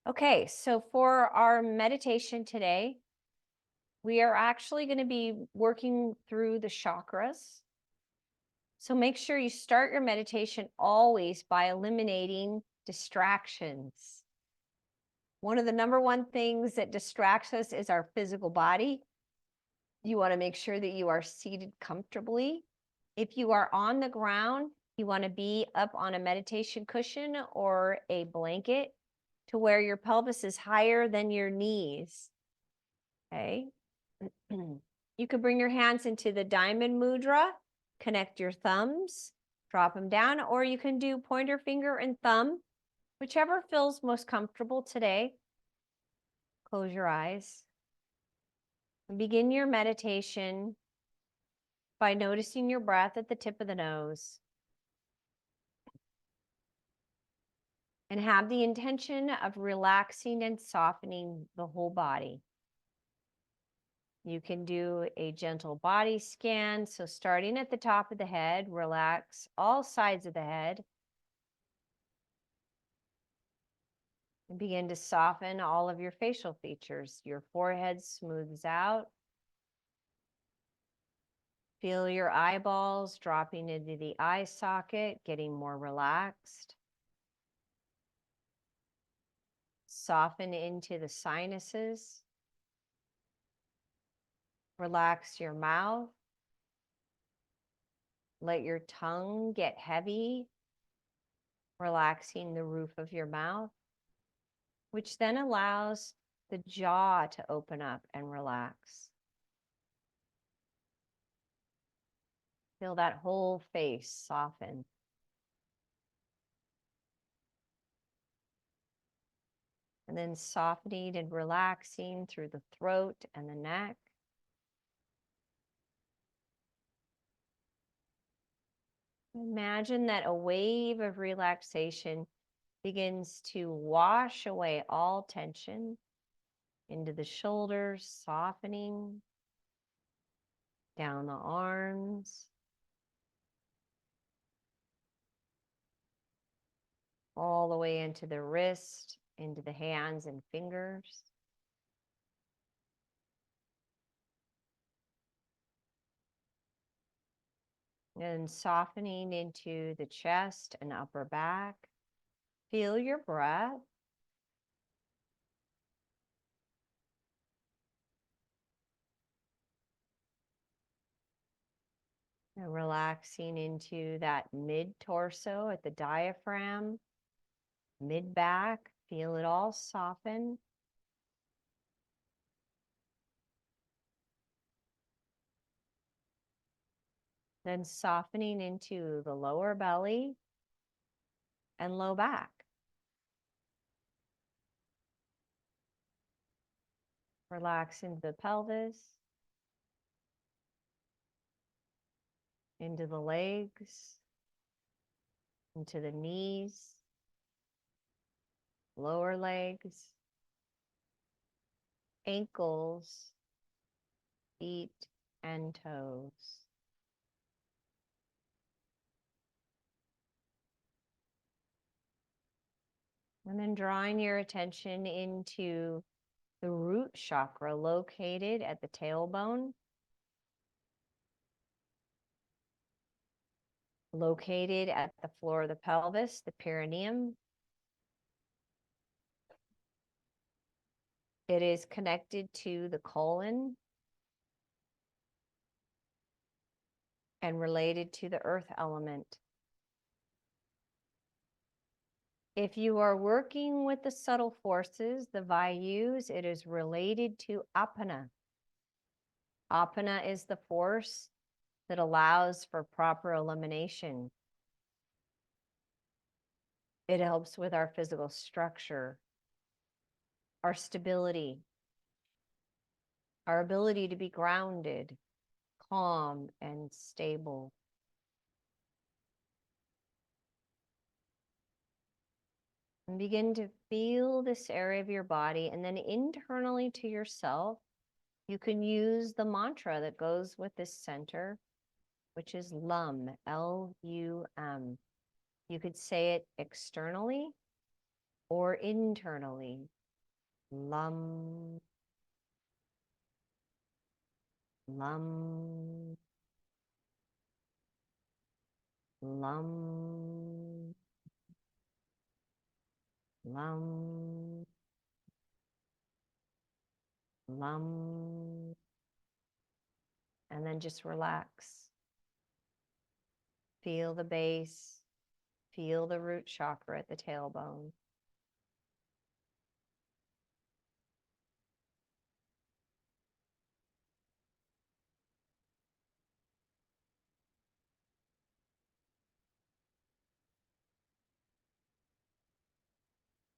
Okay, so for our meditation today, we are actually going to be working through the chakras. So make sure you start your meditation always by eliminating distractions. One of the number one things that distracts us is our physical body. You want to make sure that you are seated comfortably. If you are on the ground, you want to be up on a meditation cushion or a blanket to where your pelvis is higher than your knees. Okay. You can bring your hands into the diamond mudra, connect your thumbs, drop them down, or you can do pointer finger and thumb, whichever feels most comfortable today. Close your eyes and begin your meditation by noticing your breath at the tip of the nose. And have the intention of relaxing and softening the whole body. You can do a gentle body scan. So starting at the top of the head, relax all sides of the head. And begin to soften all of your facial features. Your forehead smooths out. Feel your eyeballs dropping into the eye socket, getting more relaxed. Soften into the sinuses. Relax your mouth. Let your tongue get heavy, relaxing the roof of your mouth, which then allows the jaw to open up and relax. Feel that whole face soften. And then softening and relaxing through the throat and the neck. Imagine that a wave of relaxation begins to wash away all tension into the shoulders, softening down the arms, all the way into the wrist, into the hands and fingers. And softening into the chest and upper back. Feel your breath. And relaxing into that mid-torso at the diaphragm, mid-back. Feel it all soften. Then softening into the lower belly and low back. Relax into the pelvis, into the legs, into the knees, lower legs, ankles, feet, and toes. And then drawing your attention into the root chakra located at the tailbone, located at the floor of the pelvis, the perineum. It is connected to the colon and related to the earth element. If you are working with the subtle forces, the Vayus, it is related to Apana. Apana is the force that allows for proper elimination. It helps with our physical structure, our stability, our ability to be grounded, calm, and stable. And begin to feel this area of your body, and then internally to yourself, you can use the mantra that goes with this center, which is LUM, L-U-M. You could say it externally or internally. Lam, lam, lam, lam, lam, and then just relax. Feel the base, feel the root chakra at the tailbone.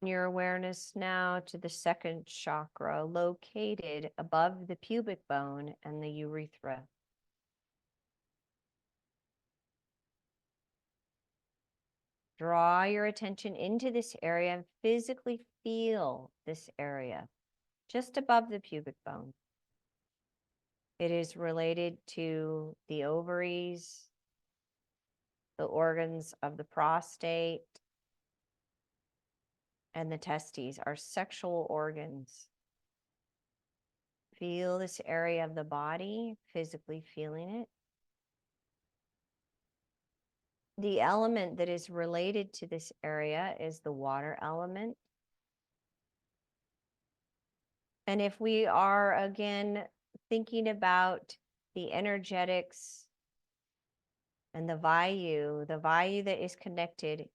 Your awareness now to the second chakra located above the pubic bone and the urethra. Draw your attention into this area and physically feel this area just above the pubic bone. It is related to the ovaries, the organs of the prostate, and the testes, our sexual organs. Feel this area of the body, physically feeling it. The element that is related to this area is the water element. And if we are, again, thinking about the energetics and the vayu that is connected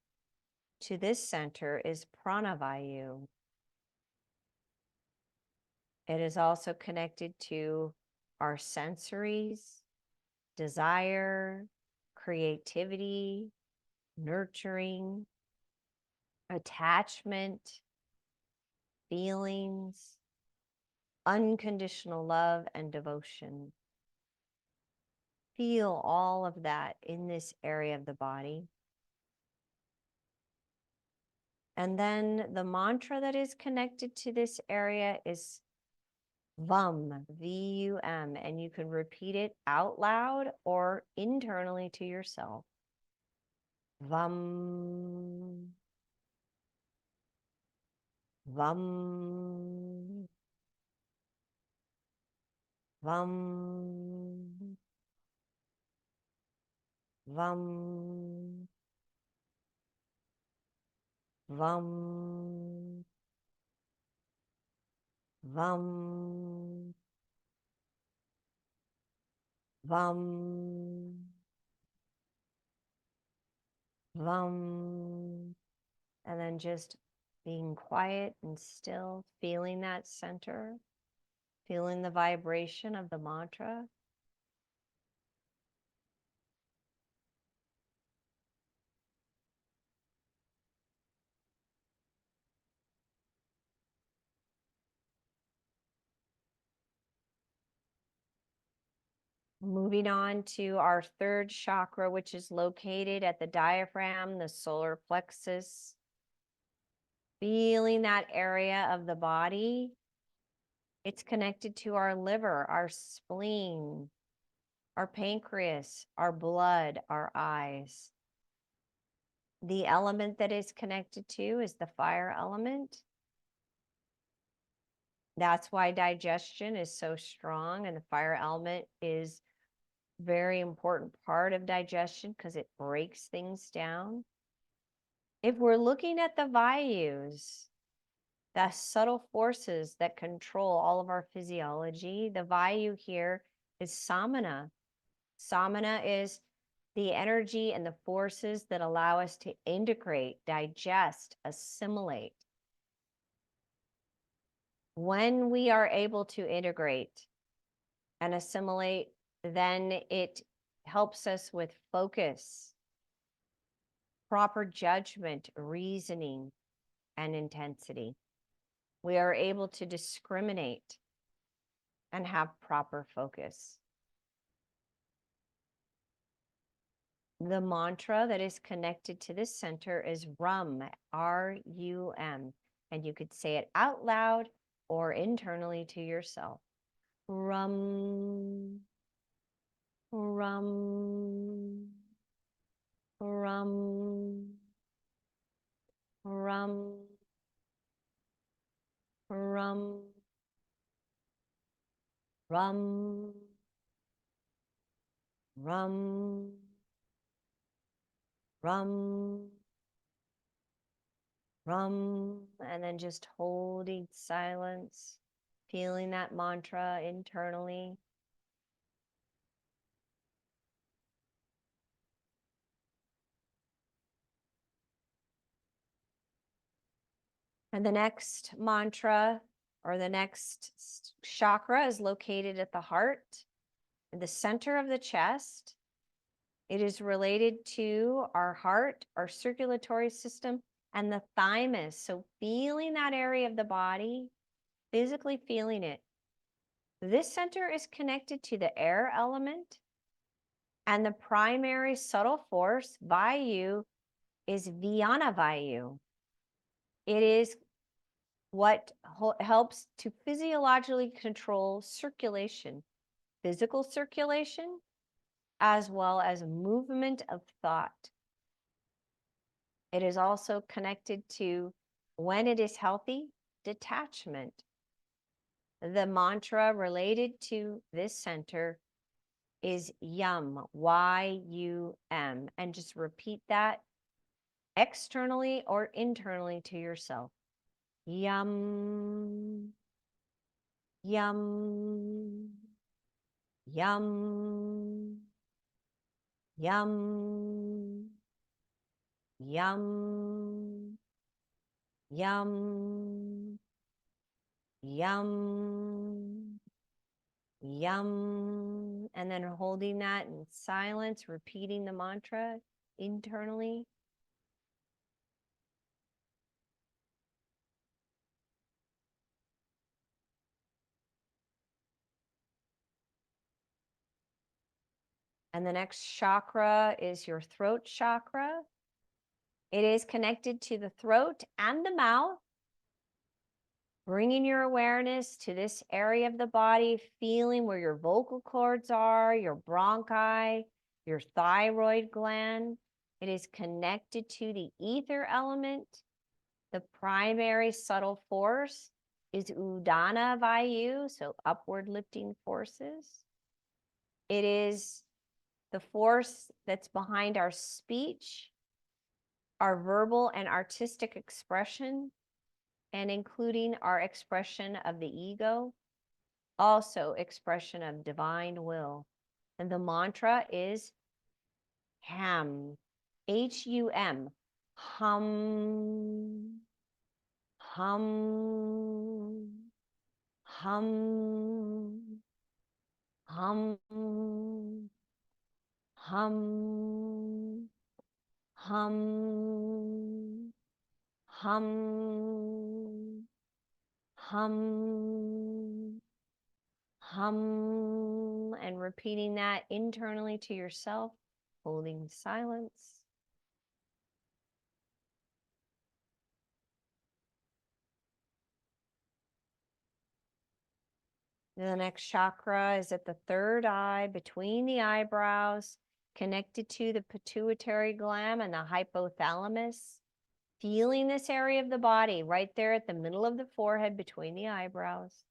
to this center is prana vayu. It is also connected to our sensories, desire, creativity, nurturing, attachment, feelings, unconditional love and devotion. Feel all of that in this area of the body. And then the mantra that is connected to this area is VUM, V-U-M, and you can repeat it out loud or internally to yourself. VUM, VUM, VUM, VUM, VUM, VUM, VUM, VUM, and then just being quiet and still, feeling that center, feeling the vibration of the mantra. Moving on to our third chakra, which is located at the diaphragm, the solar plexus. Feeling that area of the body. It's connected to our liver, our spleen, our pancreas, our blood, our eyes. The element that is connected to is the fire element. That's why digestion is so strong, and the fire element is very important part of digestion because it breaks things down. If we're looking at the vayus, the subtle forces that control all of our physiology, the vayu here is samana. Samana is the energy and the forces that allow us to integrate, digest, assimilate. When we are able to integrate and assimilate, then it helps us with focus, proper judgment, reasoning, and intensity. We are able to discriminate and have proper focus. The mantra that is connected to this center is RUM, R-U-M, and you could say it out loud or internally to yourself. RUM, RUM, RUM, RUM, RUM, rum, rum, rum, rum, rum, and then just holding silence, feeling that mantra internally. And the next mantra or the next chakra is located at the heart, in the center of the chest. It is related to our heart, our circulatory system, and the thymus. So feeling that area of the body, physically feeling it. This center is connected to the air element, and the primary subtle force, Vayu, is Vyana Vayu. It is what helps to physiologically control circulation, physical circulation, as well as movement of thought. It is also connected to, when it is healthy, detachment. The mantra related to this center is Yum, Y-U-M, and just repeat that externally or internally to yourself. Yum, yum, yum, yum, yum, yum, yum, yum, and then holding that in silence, repeating the mantra internally. And the next chakra is your throat chakra. It is connected to the throat and the mouth. Bringing your awareness to this area of the body, feeling where your vocal cords are, your bronchi, your thyroid gland. It is connected to the ether element. The primary subtle force is Udana Vayu, so upward lifting forces. It is the force that's behind our speech, our verbal and artistic expression, and including our expression of the ego, also expression of divine will. And the mantra is HAM, H-U-M, hum, hum, hum, hum, hum, hum, hum, hum, hum, and repeating that internally to yourself, holding silence. The next chakra is at the third eye, between the eyebrows, connected to the pituitary gland and the hypothalamus. Feeling this area of the body right there at the middle of the forehead between the eyebrows.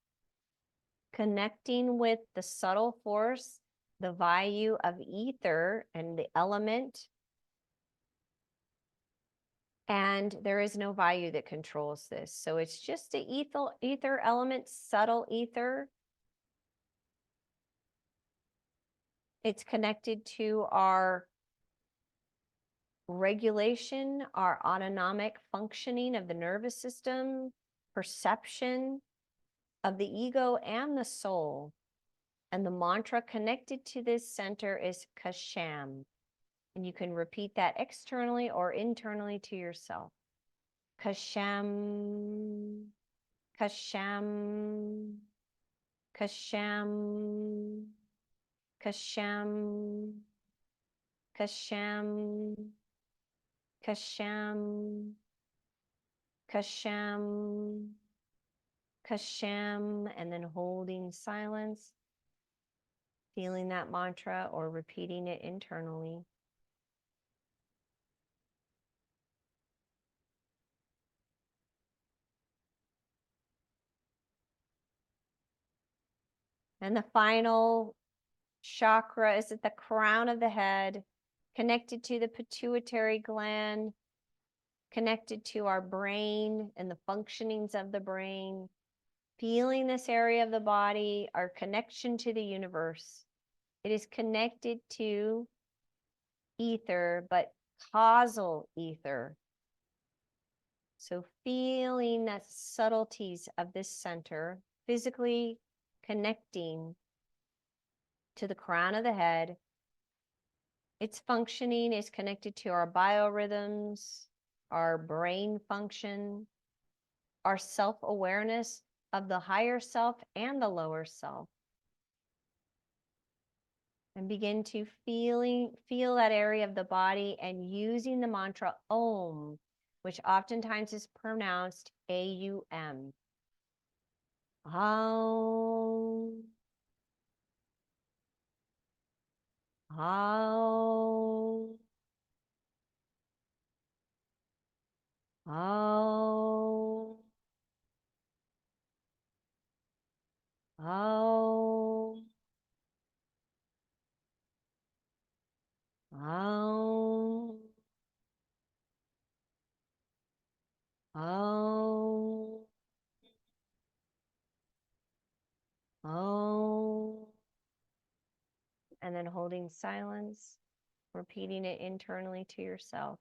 Connecting with the subtle force, the Vayu of ether and the element. And there is no Vayu that controls this. So it's just the ether element, subtle ether. It's connected to our regulation, our autonomic functioning of the nervous system, perception of the ego and the soul. And the mantra connected to this center is Kasham. And you can repeat that externally or internally to yourself. Kasham, Kasham, Kasham, Kasham, Kasham, Kasham, Kasham, Kasham, and then holding silence, feeling that mantra or repeating it internally. And the final chakra is at the crown of the head, connected to the pituitary gland, connected to our brain and the functionings of the brain. Feeling this area of the body, our connection to the universe. It is connected to ether, but causal ether. So feeling the subtleties of this center, physically connecting to the crown of the head. Its functioning is connected to our biorhythms, our brain function, our self-awareness of the higher self and the lower self. And begin to feel that area of the body and using the mantra Om, which oftentimes is pronounced A-U-M. Om. Om. Om. Om. Om. Om. Om. And then holding silence, repeating it internally to yourself.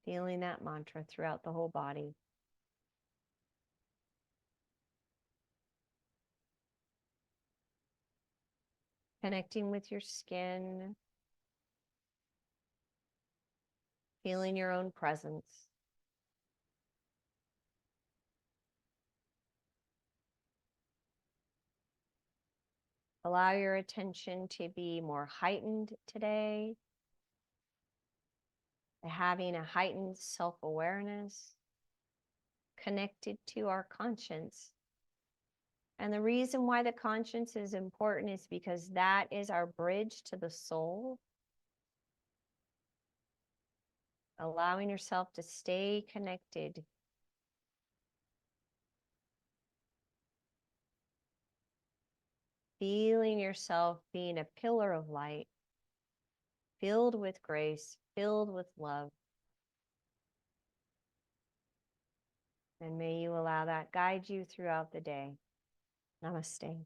Feeling that mantra throughout the whole body. Connecting with your skin. Feeling your own presence. Allow your attention to be more heightened today. Having a heightened self-awareness. Connected to our conscience. And the reason why the conscience is important is because that is our bridge to the soul. Allowing yourself to stay connected. Feeling yourself being a pillar of light, filled with grace, filled with love. And may you allow that guide you throughout the day. Namaste.